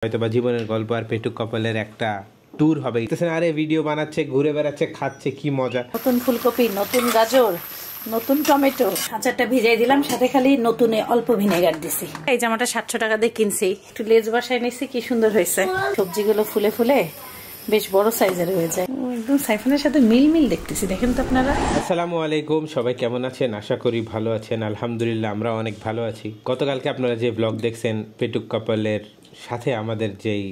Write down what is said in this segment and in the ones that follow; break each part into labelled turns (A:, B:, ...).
A: হয়তোবা জীবনের গল্প আর পেটুক কপালের একটা ট্যুর হবে। আরে ভিডিও বানাচ্ছে, ঘুরে বেড়াচ্ছে, খাচ্ছে, কি মজা।
B: নতুন ফুলকপি, নতুন গাজর, নতুন টমেটো, আচারটা ভিজাই দিলাম, সাথে খালি নতুন অল্প ভিনেগার দিছি। এই জামাটা 700 টাকা দিয়ে কিনছি, একটু লেজ বাসায় নিছি, কি সুন্দর হয়েছে। সবজিগুলো ফুলে ফুলে বেশ বড় সাইজের হয়ে যায়, একদম সাইফানের সাথে মিল মিল দেখতেছি। দেখেন তো আপনারা।
A: আসসালামু আলাইকুম, সবাই কেমন আছেন? আশা করি ভালো আছেন। আলহামদুলিল্লাহ আমরা অনেক ভালো আছি। গতকালকে আপনারা যে ব্লগ দেখছেন পেটুক কাপলের সাথে আমাদের যেই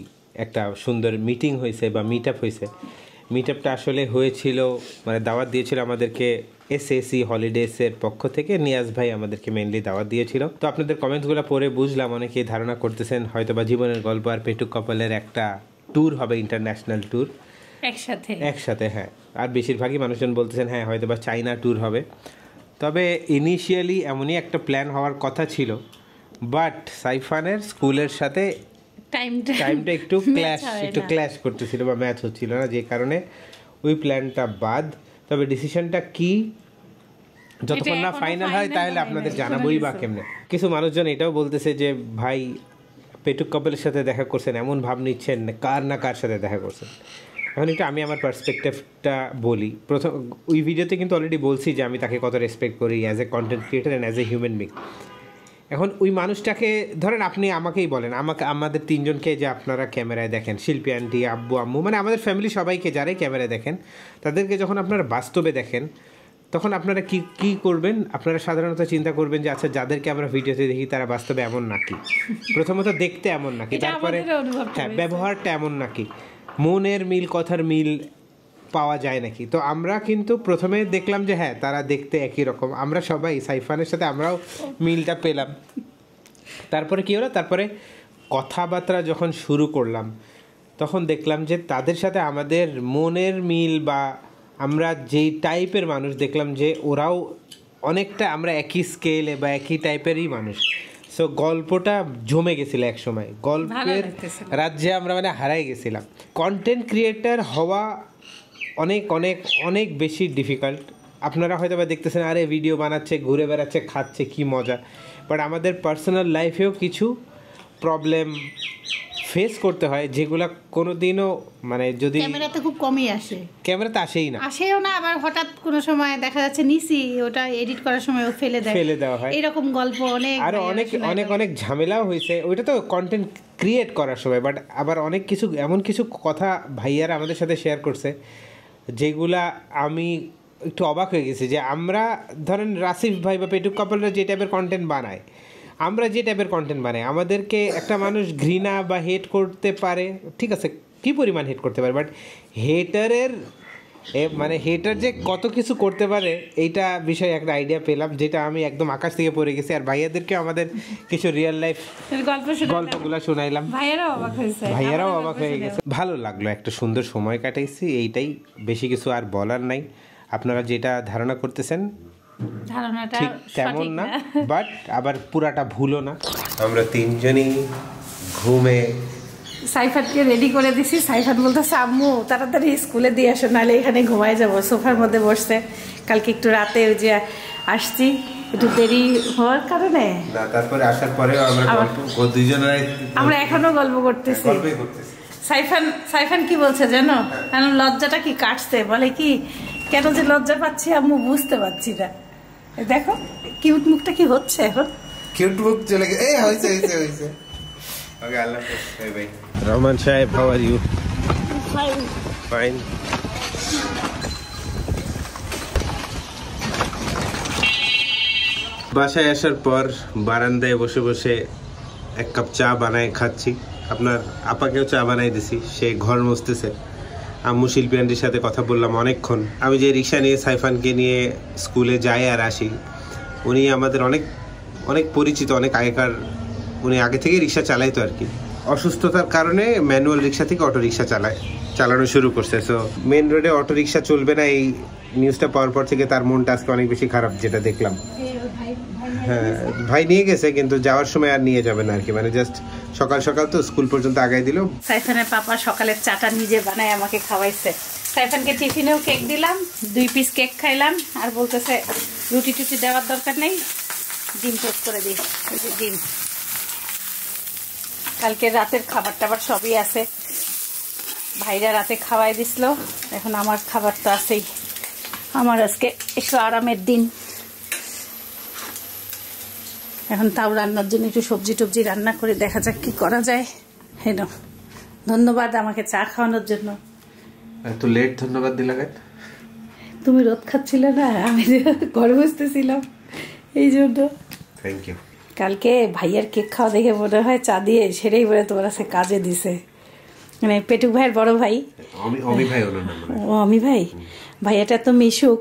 A: একটা সুন্দর মিটিং হয়েছে বা মিট আপ হয়েছে, মিট আপটা আসলে হয়েছিল মানে দাওয়াত দিয়েছিল আমাদেরকে এসএসি হলিডেজের পক্ষ থেকে। নিয়াজ ভাই আমাদেরকে মেনলি দাওয়াত দিয়েছিল। তো আপনাদের কমেন্টসগুলো পড়ে বুঝলাম অনেকেই ধারণা করতেছেন হয়তোবা জীবনের গল্প আর পেটুক কাপলের একটা ট্যুর হবে, ইন্টারন্যাশনাল ট্যুর একসাথে। হ্যাঁ, আর বেশিরভাগই মানুষজন বলতেছেন হ্যাঁ হয়তোবা চাইনা ট্যুর হবে। তবে ইনিশিয়ালি এমনই একটা প্ল্যান হওয়ার কথা ছিল, বাট সাইফানের স্কুলের সাথে টাইমটা একটু ক্ল্যাশ করতেছিল বা ম্যাচ হচ্ছিল না, যে কারণে ওই প্ল্যানটা বাদ। তবে ডিসিশনটা কি যতক্ষণ না ফাইনাল হয় তাহলে আপনাদের জানাবোই বা কেমনে। কিছু মানুষজন এটাও বলতেছে যে ভাই পেটুক কাপলের সাথে দেখা করছেন, এমন ভাব নিচ্ছেন না কার সাথে দেখা করছেন। এখন একটু আমি আমার পার্সপেক্টিভটা বলি। প্রথম ওই ভিডিওতে কিন্তু অলরেডি বলছি যে আমি তাকে কত রেসপেক্ট করি as a content creator and as a human being. এখন ওই মানুষটাকে ধরেন, আপনি আমাকেই বলেন, আমাদের তিনজনকে যে আপনারা ক্যামেরায় দেখেন, শিল্পী আন্টি, আব্বু আম্মু, মানে আমাদের ফ্যামিলি সবাইকে যারাই ক্যামেরায় দেখেন, তাদেরকে যখন আপনারা বাস্তবে দেখেন তখন আপনারা কি করবেন? আপনারা সাধারণত চিন্তা করবেন যে আচ্ছা যাদেরকে আমরা ভিডিওতে দেখি তারা বাস্তবে এমন নাকি, প্রথমত দেখতে এমন নাকি, তারপরে হ্যাঁ ব্যবহারটা এমন নাকি, মনের মিল কথার মিল পাওয়া যায় নাকি। তো আমরা কিন্তু প্রথমে দেখলাম যে হ্যাঁ তারা দেখতে একই রকম, আমরা সবাই সাইফানের সাথে আমরাও মিলটা পেলাম। তারপরে কী হলো, তারপরে কথাবার্তা যখন শুরু করলাম তখন দেখলাম যে তাদের সাথে আমাদের মনের মিল বা আমরা যেই টাইপের মানুষ দেখলাম যে ওরাও অনেকটা আমরা একই স্কেলে বা একই টাইপেরই মানুষ। সো গল্পটা জমে গেছিল এক সময়, গল্পের রাজ্যে আমরা মানে হারাই গেছিলাম। কন্টেন্ট ক্রিয়েটার হওয়া অনেক অনেক অনেক বেশি ডিফিকাল্ট। আপনারা হয়তো বা দেখতেছেন আরে ভিডিও বানাচ্ছে, ঘুরে বেড়াচ্ছে, খাচ্ছে, কি মজা। বাট আমাদের পার্সোনাল লাইফেও কিছু প্রবলেম ফেস করতে হয় যেগুলো কোনোদিনও মানে যদি
B: ক্যামেরাতে খুব কমই আসে,
A: ক্যামেরাতে আসেও না,
B: আবার হঠাৎ কোনো সময় দেখা যাচ্ছে নিছি, ওটা এডিট করার সময় ফেলে দেওয়া হয়, এরকম গল্প অনেক,
A: আর অনেক ঝামেলাও হয়েছে। ওইটা তো কন্টেন্ট ক্রিয়েট করার সময়। বাট আবার অনেক কিছু এমন কিছু কথা ভাইয়ারা আমাদের সাথে শেয়ার করছে যেগুলা আমি একটু অবাক হয়ে গেছি। যে আমরা ধরেন রাসিফ ভাই বা পেটুক কাপলরা যে টাইপের কন্টেন্ট বানায়, আমরা যে টাইপের কন্টেন্ট বানাই, আমাদেরকে একটা মানুষ ঘৃণা বা হেট করতে পারে, ঠিক আছে, কী পরিমাণ হেট করতে পারে, বাট হেটার যে কত কিছু করতে পারে এইটা বিষয়ে একটা আইডিয়া পেলাম, যেটা আমি একদম আকাশ থেকে পড়ে গেছি। আর ভাইয়াদেরকে আমাদের কিছু রিয়েল লাইফ গল্পগুলো শোনাইলাম, ভাইয়ারাও অবাক হয়ে গেছে। ভালো লাগলো, একটা সুন্দর সময় কাটাইছি, এইটাই, বেশি কিছু আর বলার নাই। আপনারা যেটা ধারণা করতেছেন ঠিক তেমন না, বাট আবার পুরাটা ভুলো না। আমরা তিনজনই ঘুমে
B: সাইফাতকে রেডি করে দিছি। সাইফাত বলতেছে আম্মু তাড়াতাড়ি স্কুলে দিয়ে আসো, নাহলে এখানে ঘুমাই যাবো। সোফার মধ্যে বসছে, কালকে একটু রাতে যে আসছি একটু দেরি হওয়ার কারণে,
A: তারপরে আসার পরেও আমরা
B: এখনো গল্প করতেছি। সাইফান কি বলছে জানো, কারণ লজ্জাটা কি কাটছে, বলে কি কেন যে লজ্জা পাচ্ছি আম্মু বুঝতে পারছি না। দেখো কিউট মুখটা কি হচ্ছে এখন,
A: কিউট মুখ চলে গেছে। হয়েছে Okay, Allah Hafiz. Bye bye. Rahman Saib, how are you? Fine. বাসায় আসার পর বারান্দায় বসে বসে এক কাপ চা বানায় খাচ্ছি। আপনার আপাকেও চা বানাই দিছি, সে ঘর মুছতেছে। আম্মু শিল্পী আন্টির সাথে কথা বললাম অনেকক্ষণ। আমি যে রিক্সা নিয়ে সাইফানকে নিয়ে স্কুলে যাই আর আসি, উনি আমাদের অনেক অনেক পরিচিত, অনেক আগেকার, উনি আগে থেকেই রিক্সা চালাইতো আর কি। অসুস্থতার কারণে ম্যানুয়াল রিক্সা থেকে অটো রিক্সা চালানো শুরু করছে। সো মেন রোডে অটো রিক্সা চলবে না, এই নিউজটা পাওয়ার পর থেকে তার মনটা আজকে অনেক বেশি খারাপ, যেটা দেখলাম। হ্যাঁ, ভাই নিয়ে গেছে কিন্তু যাওয়ার সময় আর নিয়ে যাবে না আর কি, মানে জাস্ট সকাল সকাল তো স্কুল পর্যন্ত আগাই দিল।
B: সাইফানের পাপা সকালের চাটা নিজে বানায় আমাকে খাওয়াইছে। সাইফানকে টিফিনেও কেক দিলাম, 2 পিস কেক খাইলাম, আর বলতেছে রুটি টুটি দেওয়ার দরকার নেই, ডিম টোস্ট করে দিই। ডিম কালকে রাতের খাবার টাবার সবই আছে, ভাইরা রাতে খাওয়াই দিছিল, এখন আমার খাবার তো আছেই। আমার আজকে একটু আরামের দিন। এখন তাও রান্নার জন্য একটু সবজি টবজি রান্না করে দেখা যাক কি করা যায়। হেন, ধন্যবাদ আমাকে চা খাওয়ানোর জন্য।
A: এত লেট ধন্যবাদ দিলা কেন?
B: তুমি রোদ খাচ্ছিলে না, আমি ঘরে বসতেছিলাম এই জন্য।
A: Thank you.
B: কালকে ভাইয়ার কেক খাওয়া দেখে মনে হয় চা দিয়ে সেরেই বলে তোমার কাছে কাজে দিছে, মানে পেটুক ভাইয়ের বড় ভাই।
A: অমি ভাই ওনার নাম।
B: ও অমি ভাই, ভাইয়াটা তো মিশুক।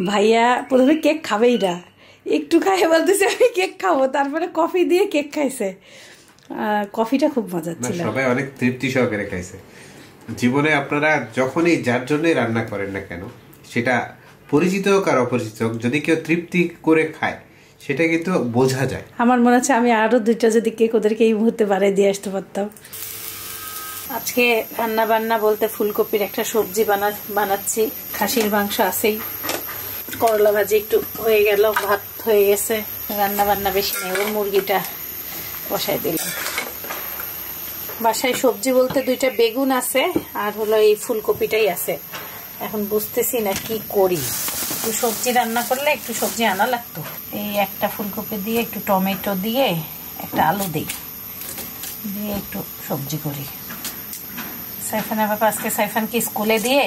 B: ভাইয়া প্রথমে কেক খাবেই না, একটু খাই বলতেছে আমি কেক খাবো, তারপরে কফি দিয়ে কেক খাইছে। কফিটা খুব মজার ছিল।
A: সবাই অনেক তৃপ্তি সহকারে খাইছে। জীবনে আপনারা যখনই যার জন্যই রান্না করেন না কেন, সেটা পরিচিত হোক আর অপরিচিত হোক, যদি কেউ তৃপ্তি করে খায় সেটা কিন্তু বোঝা যায়।
B: আমার মনে হচ্ছে আমি আরো 2টা যদি কেক ওদেরকে এই মুহূর্তে বাড়াই দিয়ে আসতে পারতাম। আজকে রান্না বান্না বলতে ফুলকপির একটা সবজি বানাচ্ছি, খাসির মাংস আছেই, করলা ভাজি একটু হয়ে গেল, ভাত হয়ে গেছে, রান্না বান্না বেশি নেই। ওর মুরগিটা বসাই দিলাম। বাসায় সবজি বলতে 2টা বেগুন আছে আর হলো এই ফুলকপিটাই আছে। এখন বুঝতেছি না কি করি। একটু সবজি রান্না করলে একটু সবজি আনা লাগতো। এই একটা ফুলকপি দিয়ে একটু টমেটো দিয়ে একটা আলু দিই, দিয়ে একটু সবজি করি। সাইফানের বাবা আজকে সাইফানকে স্কুলে দিয়ে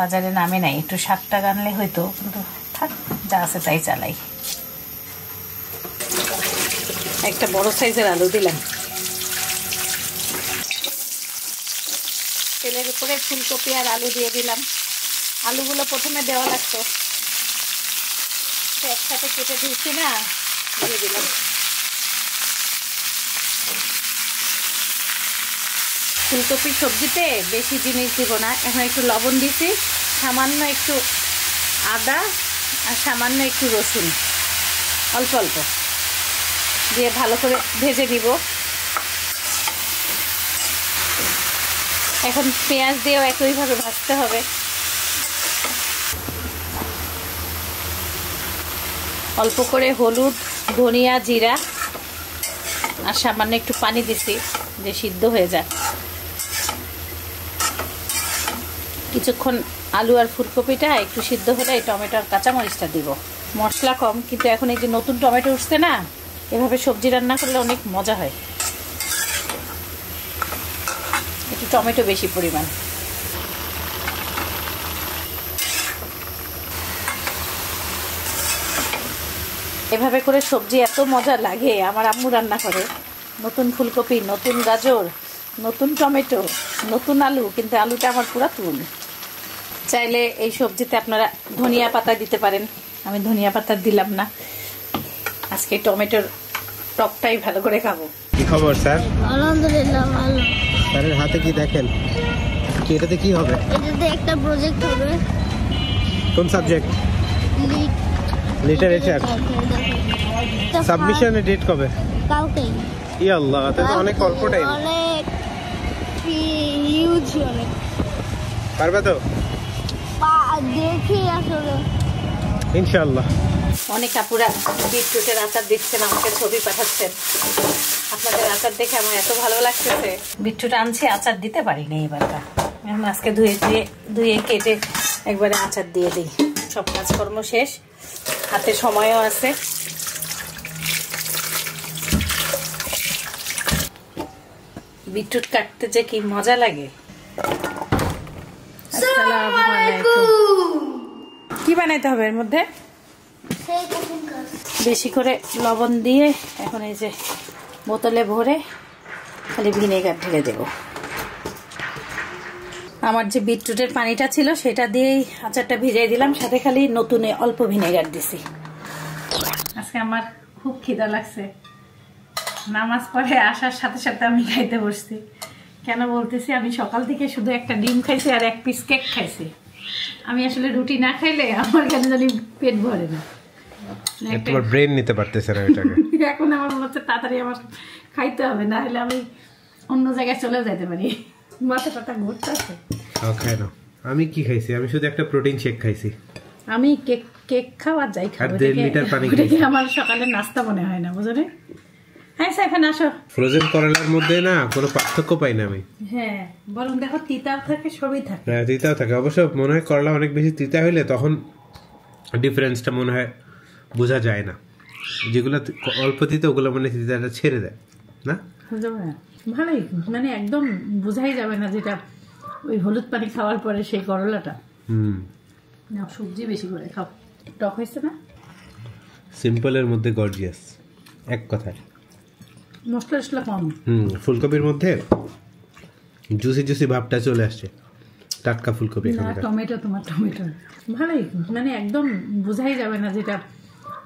B: বাজারে নামে নাই, একটু 60 টাকা আনলে হয়তো, কিন্তু থাক, যা আছে তাই চালাই। একটা বড় সাইজের আলু দিলাম। তেলের উপরে ফুলকপি আর আলু দিয়ে দিলাম। আলুগুলো প্রথমে দেওয়া লাগতো, একসাথে কেটে দিয়েছি না, দিয়ে দিলাম। ফুলকপির সবজিতে বেশি জিনিস দিব না, এখন একটু লবণ দিছি, সামান্য একটু আদা আর সামান্য একটু রসুন, অল্প অল্প দিয়ে ভালো করে ভেজে নিব। এখন পেঁয়াজ দিয়েও একইভাবে ভাজতে হবে। অল্প করে হলুদ, ধনিয়া, জিরা আর সামান্য একটু পানি দিছি যে সিদ্ধ হয়ে যায়। কিছুক্ষণ আলু আর ফুলকপিটা একটু সিদ্ধ হলে এই টমেটো আর কাঁচামরিচটা দিব। মশলা কম, কিন্তু এখন এই যে নতুন টমেটো উঠছে না, এভাবে সবজি রান্না করলে অনেক মজা হয়। একটু টমেটো বেশি পরিমাণ। এভাবে করে সবজি এত মজা লাগে। আমার আম্মু রান্না করে, নতুন ফুলকপি, নতুন গাজর, নতুন টমেটো, নতুন আলু, কিন্তু আলুটা আমার পুরা তুল। চাইলে এই সবজিতে আপনারা ধনিয়া পাতা দিতে পারেন, আমি ধনিয়া পাতা দিলাম না। আজকে টমেটোর টকটাই ভালো করে খাবো।
A: কি খবর স্যার?
C: আলহামদুলিল্লাহ ভালো।
A: স্যারের হাতে কি দেখেন? কি এটাতে কি হবে?
C: এটাতে একটা প্রজেক্ট হবে।
A: কোন সাবজেক্ট? লিটারেচার। সাবমিশনের ডেট কবে?
C: কালকেই।
A: ই আল্লাহ, তাহলে অনেক অল্প টাইম।
C: অনেক হিউজ, অনেক।
A: পারবে তো?
C: দেখি আসলে
A: ইনশাআল্লাহ।
B: অনেক আপুরা বিটরুটের আচার দিচ্ছেন, আমাকে ছবি পাঠাচ্ছেন। আপনাদের আচার দেখে আমার এত ভালো লাগতেছে। বিটরুট আনছি, আচার দিতে পারিনি এবারটা। এখন আজকে ধুয়ে কেটে একবারে আচার দিয়ে দিই। সব কাজকর্ম শেষ, হাতে সময়ও আছে। বিটরুট কাটতে যে কি মজা লাগে। আসসালামু আলাইকুম। কি বানাইতে হবে এর মধ্যে? বেশি করে লবণ দিয়ে এখন এই যে বোতলে ভরে খালি ভিনেগার ঢেলে দেব। আমার যে বিটরুটের পানিটা ছিল সেটা দিয়েই আচারটা ভিজিয়ে দিলাম, সাথে খালি নতুনে অল্প ভিনেগার দিছি। আজকে আমার খুব খিদা লাগছে, নামাজ পড়ে আসার সাথে সাথে আমি খাইতে বসছি। কেন বলতেছি, আমি সকাল থেকে শুধু একটা ডিম খাইছি আর 1 পিস কেক খাইছি। আমি আসলে রুটি না খাইলে আমার কেন জানি পেট ভরে না।
A: তোমার ব্রেন নিতে পারতেছে না এটাকে।
B: এখন আমার মনে হচ্ছে তাড়াতাড়ি আমার খাইতে হবে, না হলে আমি অন্য জায়গায় চলেও যেতে পারি। মাথা টাথা ঘুরতেছে।
A: খাই না। আমি কি খাইছি? আমি শুধু একটা প্রোটিন শেক খাইছি।
B: আমি কেক খাওয়া যাই খাবো, আমার সকালের নাস্তা মনে হয় না, বুঝলে? হ্যাঁ সাইফান আসো।
A: ফ্রোজেন করলার মধ্যে না কোনো পার্থক্য পাই না আমি।
B: হ্যাঁ বরং দেখো তিতাও থাকে সবই থাকে।
A: হ্যাঁ তিতাও থাকে, অবশ্য মনে হয় করলা অনেক বেশি তিতা হইলে তখন ডিফারেন্সটা মনে হয় বোঝা যায় না। যেগুলো অল্প তিতা ওগুলো মানে তিতাটা ছেড়ে দেয় না।
B: ভালোই, মানে একদম বোঝাই যাবে না যেটা ওই হলুদ পানি খাওয়ার পরে সেই করলাটা। না সবজি বেশি করে খাও, টক হয়েছে না।
A: সিম্পলের মধ্যে গর্জিয়াস, এক কথায়।
B: মশলা টসলা কম।
A: ফুলকপির মধ্যে জুসি জুসি ভাবটা চলে আসছে, টাটকা ফুলকপি।
B: টমেটো, তোমার টমেটো ভালোই, মানে একদম বোঝাই যাবে না যেটা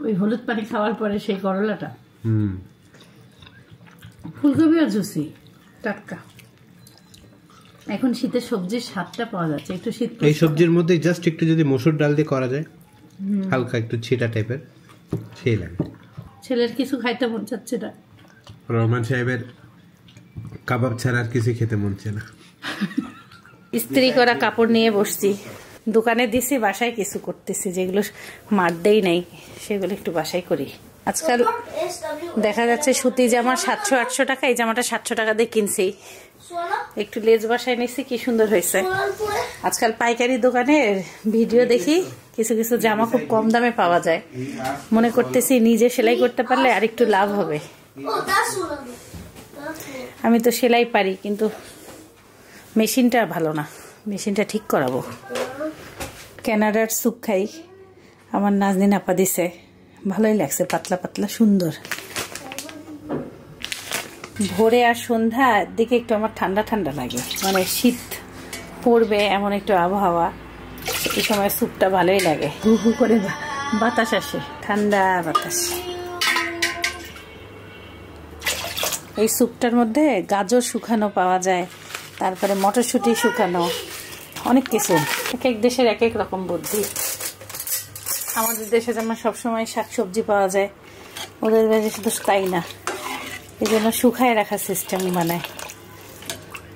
B: ওই হলুদ পানি খাওয়ার পরে সেই করলাটা। ফুলকপিও জুসি, টাটকা। এখন শীতের সবজির স্বাদটা পাওয়া যাচ্ছে, একটু শীত।
A: এই সবজির মধ্যে জাস্ট একটু যদি মসুর ডাল দিয়ে করা যায়, হালকা একটু ছিটা টাইপের, সেই লাগে।
B: ছেলের কিছু খাইতে মন চাচ্ছে না।
A: রহমান সাহেবের কাবাব ছাড়া আর কিছু খেতে মন চায় না।
B: ইস্ত্রি করা কাপড় নিয়ে বসছি, দোকানে দিছি, বাসায় কিছু করতেছি, যেগুলো মারদেই নাই সেগুলো একটু বাসায় করি। আজকাল দেখা যাচ্ছে সুতি জামা 700-800 টাকা, এই জামাটা 700 টাকা দিয়ে কিনছি, একটু লেজ বাসায় নিচ্ছি, কি সুন্দর হয়েছে। আজকাল পাইকারি দোকানের ভিডিও দেখি কিছু কিছু জামা খুব কম দামে পাওয়া যায়, মনে করতেছি নিজে সেলাই করতে পারলে আর একটু লাভ হবে। আমি তো সেলাই পারি, কিন্তু মেশিনটা ভালো না, মেশিনটা ঠিক করাবো। ক্যানাডার স্যুপ খাই, আমার নাজনীন আপা দিছে, ভালোই লাগছে, পাতলা পাতলা সুন্দর। ভোরে আর সন্ধ্যার দিকে একটু আমার ঠান্ডা ঠান্ডা লাগে, মানে শীত পড়বে এমন একটু আবহাওয়া, এই সময় স্যুপটা ভালোই লাগে। হু হু করে বাতাস আসে, ঠান্ডা বাতাস। এই স্যুপটার মধ্যে গাজর শুকানো পাওয়া যায়, তারপরে মটরশুঁটি শুকানো, অনেক কিছু। এক এক দেশের এক এক রকম বুদ্ধি। আমাদের দেশে যেমন সবসময় শাকসবজি পাওয়া যায়, ওদের দেশে শুধু তাই না, এই জন্য শুকায় রাখার সিস্টেম বানায়।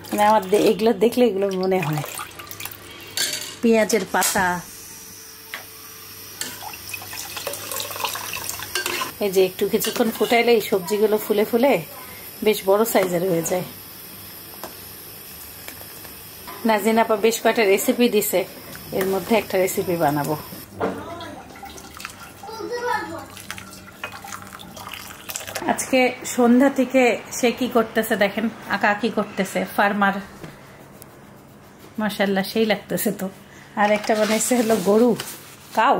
B: মানে আমার এগুলো দেখলে এগুলো মনে হয়। পেঁয়াজের পাতা, এই যে একটু কিছুক্ষণ ফুটাইলে এই সবজিগুলো ফুলে ফুলে বেশ বড় সাইজের হয়ে যায়। নাজনীন আপা বেশ কয়েকটা রেসিপি দিছে, এর মধ্যে একটা রেসিপি বানাবো। আজকে সন্ধ্যা থেকে সে কি করতেছে দেখেন, আঁকা কি করতেছে, ফার্মার, মাশাআল্লাহ সেই লাগতেছে তো। আর একটা বানাইছে হলো গরু, কাউ,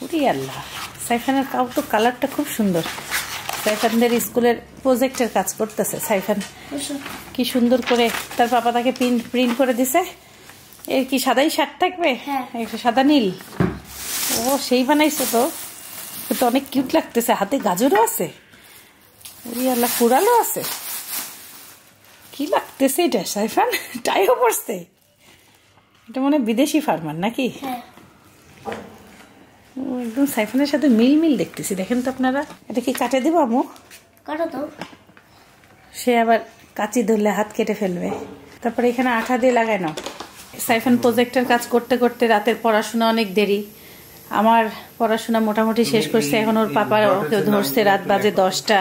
B: উরি আল্লাহ। সাইফানের কাউ তো কালারটা খুব সুন্দর। সাইফানদের স্কুলের প্রজেক্টের কাজ করতেছে সাইফান, কি সুন্দর করে তার পাপা তাকে প্রিন্ট করে দিছে। এর কি সাদাই শার্ট থাকবে, একটা সাদা নীল, ও সেই বানাইছে তো, তো অনেক কিউট লাগতেছে। হাতে গাজরও আছে, উরি আল্লাহ, কুড়ালও আছে, কি লাগতেছে এটা। সাইফান টাইও পড়ছে, এটা মনে বিদেশি ফার্মার নাকি? একদম সাইফানের সাথে মিল মিল দেখতেছি, দেখেন তো আপনারা। এটা কি কাটে দিব আম্মু?
C: কাটো তো।
B: সে আবার কাঁচি ধরলে হাত কেটে ফেলবে। তারপরে এখানে আঠা দিয়ে লাগায় নাও। সাইফান প্রজেক্টের কাজ করতে করতে রাতের পড়াশোনা অনেক দেরি। আমার পড়াশোনা মোটামুটি শেষ করছে, এখন ওর পাপা ওকে ধরছে, রাত বাজে 10টা।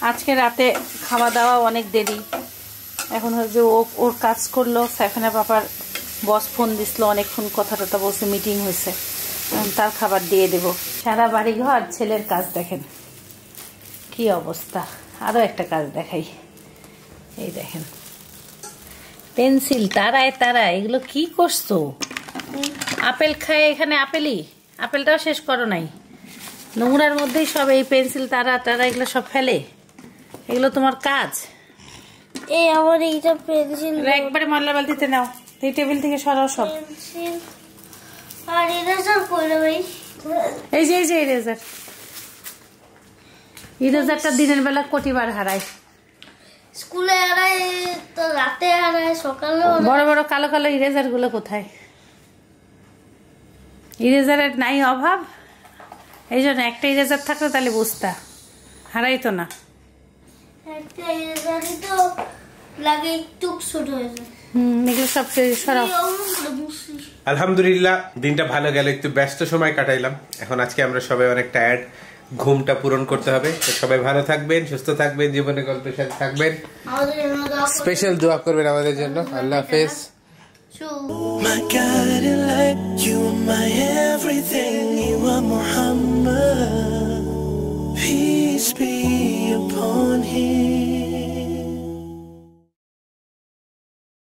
B: আজকে রাতে খাওয়া দাওয়া অনেক দেরি। এখন হচ্ছে ওর কাজ করলো, সাইফানের পাপার বস ফোন দিছিল, অনেকক্ষণ কথা টথা বলছে, মিটিং হয়েছে, তার খাবার দিয়ে দেব। সারা বাড়ি ঘর ছেলের কাজ দেখেন কি অবস্থা। আরো একটা কাজ দেখাই, এই দেখেন পেন্সিল তারায় তারায়, এগুলো কি করছো? আপেল খায় এখানে, আপেলটাও শেষ করো নাই, নোংরার মধ্যেই সব এই পেন্সিল তারা তারা এগুলো সব ফেলে। এগুলো তোমার কাজ?
C: এই আমার এইটা পেন্সিল,
B: একবারে ময়লা বালতিতে নাও, এই টেবিল থেকে সরাও সব।
C: পেন্সিল আর ইরেজার কইরা ভাই,
B: এই যে ইরেজারটা দিনের বেলা কটিবার হারায়,
C: স্কুলে হারায় তো, রাতে হারায়, সকালে।
B: বড় বড় কালো কালো ইরেজার গুলো কোথায়? ইরেজারের নাই অভাব, এই জন্য একটা ইরেজার থাকতো তাহলে বুঝতা, হারাইতো না।
C: একটা ইরেজারই তো লাগে একটু ছোট হয়ে যায়।
B: এগুলো সব সরাও।
A: আলহামদুলিল্লাহ দিনটা ভালো গেল, একটু ব্যস্ত সময় কাটাইলাম। এখন আজকে আমরা সবাই অনেক টায়ার্ড, ঘুমটা পূরণ করতে হবে। তো সবাই ভালো থাকবেন, সুস্থ থাকবেন, জীবনে গল্পের সাথে থাকবেন।
C: আমাদের জন্য দোয়া করবেন।
A: স্পেশাল দোয়া করবেন আমাদের জন্য। আল্লাহ হাফেজ।
D: My guiding light, you are my everything, you are Muhammad. Peace be upon him.